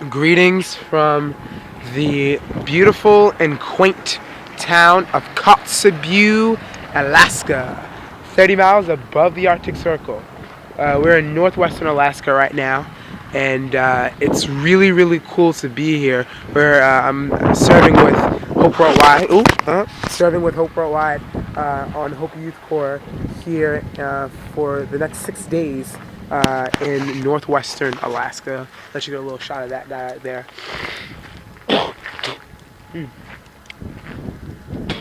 Greetings from the beautiful and quaint town of Kotzebue, Alaska, 30 miles above the Arctic Circle. We're in northwestern Alaska right now, and it's really cool to be here. I'm serving with Hope Worldwide. Serving with Hope Worldwide on Hope Youth Corps here for the next 6 days. In northwestern Alaska. Let you get a little shot of that guy right there. We'll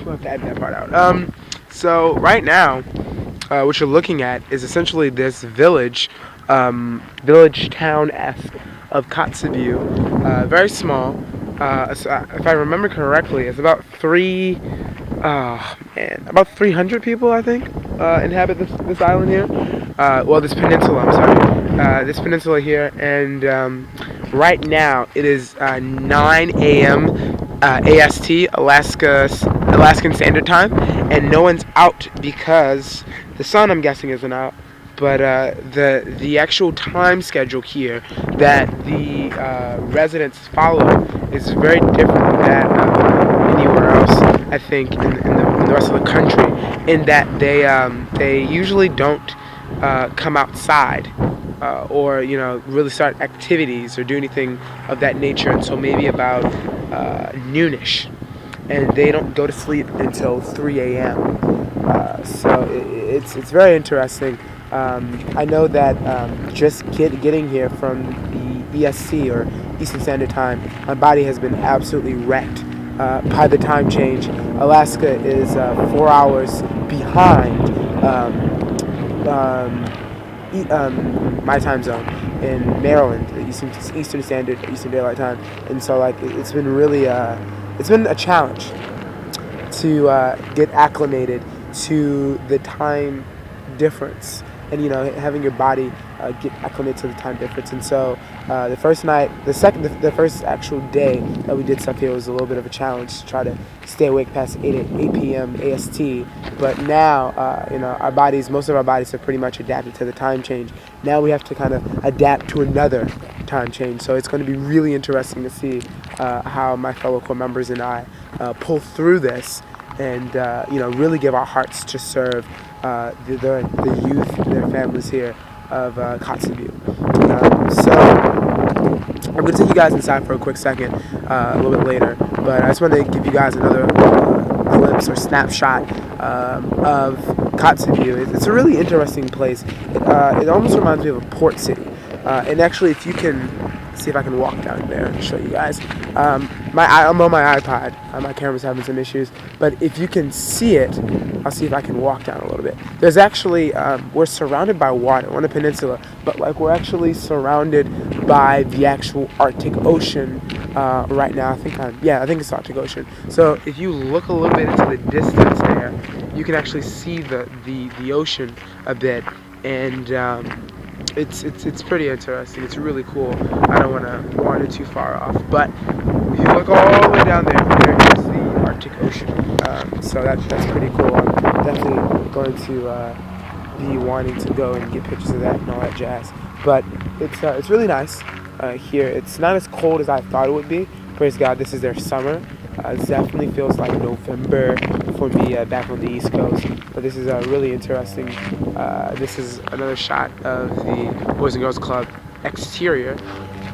have to edit that part out. So right now, what you're looking at is essentially this village town-esque of Kotzebue. Very small. So if I remember correctly, it's about about 300 people, I think, inhabit this island here. This peninsula, I'm sorry. This peninsula here, and right now it is 9 a.m. AST, Alaskan Standard Time, and no one's out because the sun, I'm guessing, isn't out. But the actual time schedule here that the residents follow is very different than that anywhere else, I think, in the rest of the country, in that they usually don't come outside or really start activities or do anything of that nature until maybe about noonish, and they don't go to sleep until 3 a.m. So it's very interesting. I know that just getting here from the EST, or Eastern Standard Time, my body has been absolutely wrecked by the time change. Alaska is 4 hours behind my time zone in Maryland, the Eastern Daylight Time, and so it's been really it's been a challenge to get acclimated to the time difference, and having your body get acclimated to the time difference. And so the first actual day that we did stuff here was a little bit of a challenge to try to stay awake past 8 p.m. AST. But now most of our bodies have pretty much adapted to the time change. Now we have to kind of adapt to another time change. So it's going to be really interesting to see how my fellow Corps members and I pull through this, and really give our hearts to serve the youth and their families here of Kotzebue. So I'm going to take you guys inside for a quick second a little bit later, but I just want to give you guys another glimpse or snapshot of Kotzebue. It's a really interesting place. It almost reminds me of a port city, and actually, if you can see if I can walk down there and show you guys. I'm on my iPod. My camera's having some issues, but if you can see it, I'll see if I can walk down a little bit. There's actually, we're surrounded by water. We're on a peninsula, but we're actually surrounded by the actual Arctic Ocean right now. I think it's Arctic Ocean. So if you look a little bit into the distance there, you can actually see the ocean a bit, and it's pretty interesting. It's really cool. I don't want to wander too far off, but if you look all the way down there is the Arctic Ocean. So that's pretty cool. I'm definitely going to be wanting to go and get pictures of that and all that jazz. But it's really nice here. It's not as cold as I thought it would be. Praise God, this is their summer. It definitely feels like November for me back on the East Coast. But this is really interesting. This is another shot of the Boys and Girls Club exterior.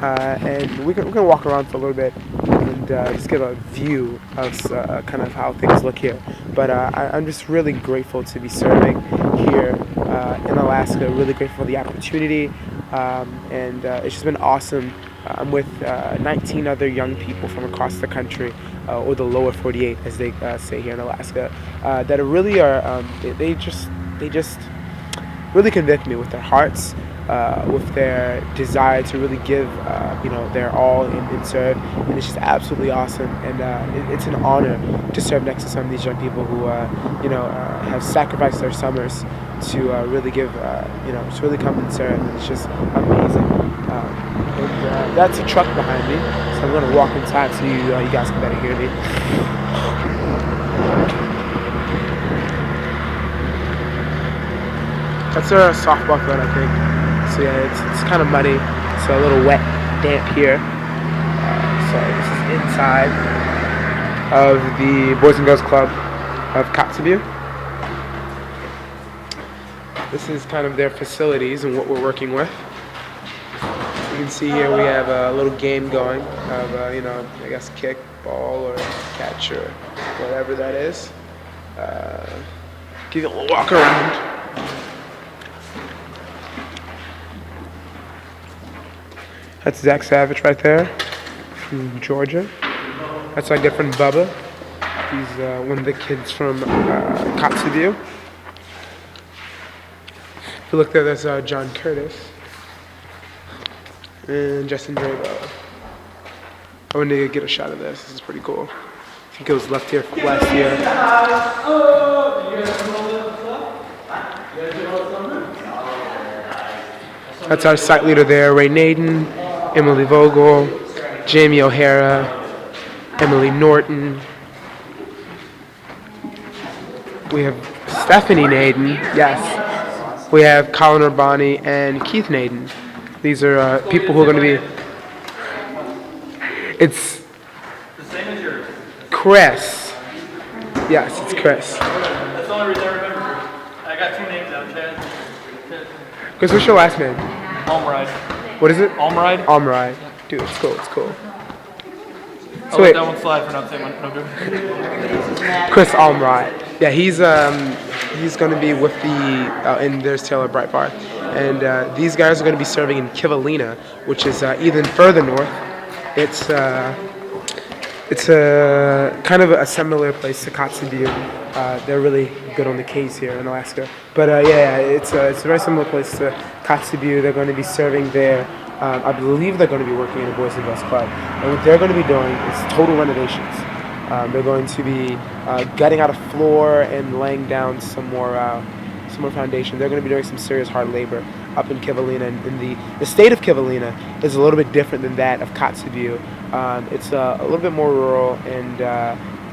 And we're going to walk around for a little bit and just get a view of kind of how things look here. But I'm just really grateful to be serving here in Alaska. Really grateful for the opportunity. And it's just been awesome. I'm with 19 other young people from across the country, or the lower 48, as they say here in Alaska, that really are, they just really convict me with their hearts, with their desire to really give, their all and serve. And it's just absolutely awesome. And it's an honor to serve next to some of these young people who, have sacrificed their summers to really give, to really come and serve. And it's just amazing. And that's a truck behind me, so I'm going to walk inside so you guys can better hear me. That's a softball field, I think. So yeah, it's kind of muddy, so a little wet, damp here. So this is inside of the Boys and Girls Club of Kotzebue. This is kind of their facilities and what we're working with. You can see here we have a little game going of, I guess kick, ball, or catch, or whatever that is. Give you a little walk around. That's Zach Savage right there from Georgia. That's our good friend Bubba. He's one of the kids from Kotzebue. If you look there, there's John Curtis and Justin Drabo. I wanted to get a shot of this. This is pretty cool. I think it was left here last year. That's our site leader there, Ray Naden, Emily Vogel, Jamie O'Hara, Emily Norton. We have Stephanie Naden, yes. We have Colin Urbani and Keith Naden. These are people who are going to be. It's the same as yours. Chris. Yes, it's Chris. That's the only reason I remember. I got two names out, Chad. Chris, what's your last name? Almride. What is it? Almride. Almride. Dude, it's cool. It's cool. So wait, that one slide for not saying one. No good. Chris Almride. Yeah, he's going to be with the and there's Taylor Breitbart, and these guys are going to be serving in Kivalina, which is even further north. It's a kind of a similar place to Kotzebue. They're really good on the case here in Alaska, but it's a very similar place to Kotzebue. They're going to be serving there. I believe they're going to be working in a Boys and Girls Club, and what they're going to be doing is total renovations. They're going to be gutting out a floor and laying down some more foundation. They're going to be doing some serious hard labor up in Kivalina. And the state of Kivalina is a little bit different than that of Kotzebue. It's a little bit more rural and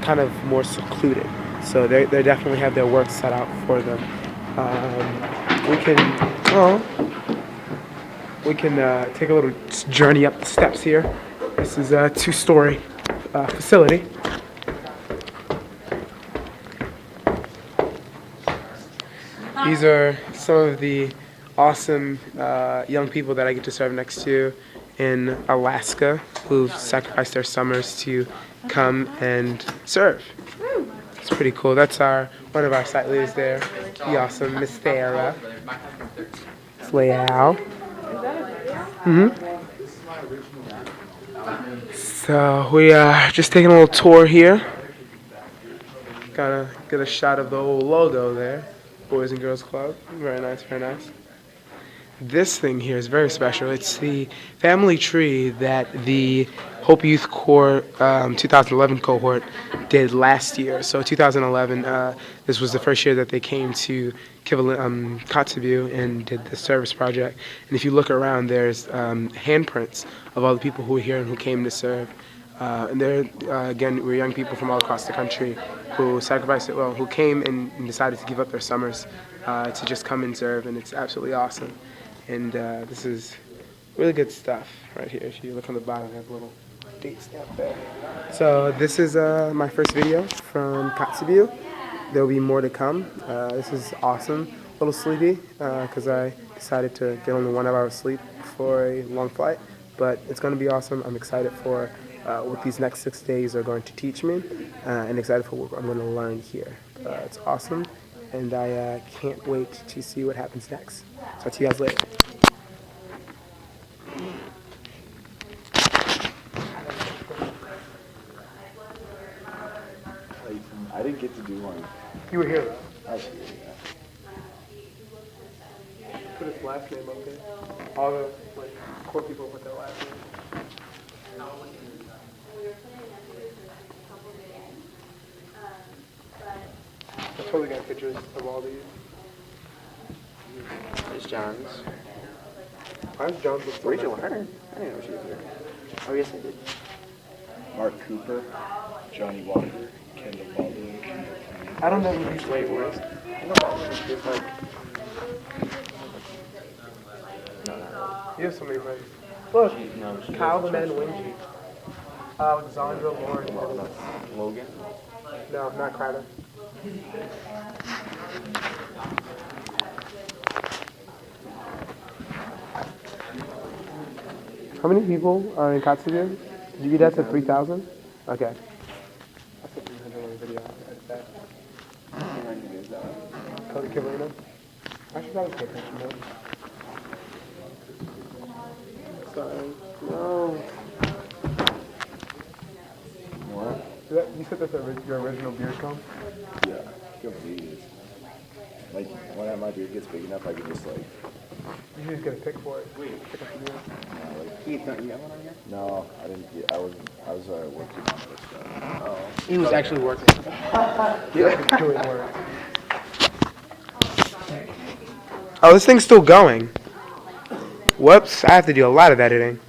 kind of more secluded. So they definitely have their work set out for them. We can take a little journey up the steps here. This is a 2-story facility. These are some of the awesome young people that I get to serve next to in Alaska who've sacrificed their summers to come and serve. It's pretty cool. That's one of our site leaders there. The awesome Miss Sarah. It's Leao. So we are just taking a little tour here. Gotta get a shot of the old logo there. Boys and Girls Club. Very nice, very nice. This thing here is very special. It's the family tree that the Hope Youth Corps 2011 cohort did last year. So 2011, this was the first year that they came to Kotzebue and did the service project. And if you look around, there's handprints of all the people who were here and who came to serve. And they're, again, we're young people from all across the country who sacrificed it, who came and decided to give up their summers to just come and serve, and it's absolutely awesome. And this is really good stuff right here. If you look on the bottom, I have a little date stamp there. So this is my first video from Kotzebue. There'll be more to come. This is awesome. A little sleepy because I decided to get only 1 hour of sleep for a long flight, but it's going to be awesome. I'm excited for what these next 6 days are going to teach me, and excited for what I'm going to learn here. It's awesome, and I can't wait to see what happens next. Talk to you guys later. I didn't get to do one. You were here, though. I was here, yeah. Put his last name up there. All the core people put their last name. I'm totally got pictures of all these. There's John's. Why does John's look so Rachel nice? Hunter? I didn't know she was here. Oh, yes, I did. Mark Cooper, Johnny Walker, Kendall Baldwin. I don't know who these Wait, people what? are. It's like... No, You have so many friends. Look, no, she Kyle the doesn't Man trust me. Wingy. I Alexandra Lauren. Logan. No, not Carter. How many people are in Katsuya? Did you get that to 3,000? Okay. That's a 300 video. Cody Cabrera. I should probably pay attention more. Sorry. No. What? You said that's your original beard comb? Yeah. Please. Like when my beard gets big enough, I can just like. You should just get a pick for it. Pick up the beard. Keith, don't you have one on here? No, I didn't. I was working on this stuff. Oh. He was actually working. Yeah, doing work. Oh, this thing's still going. Whoops, I have to do a lot of editing.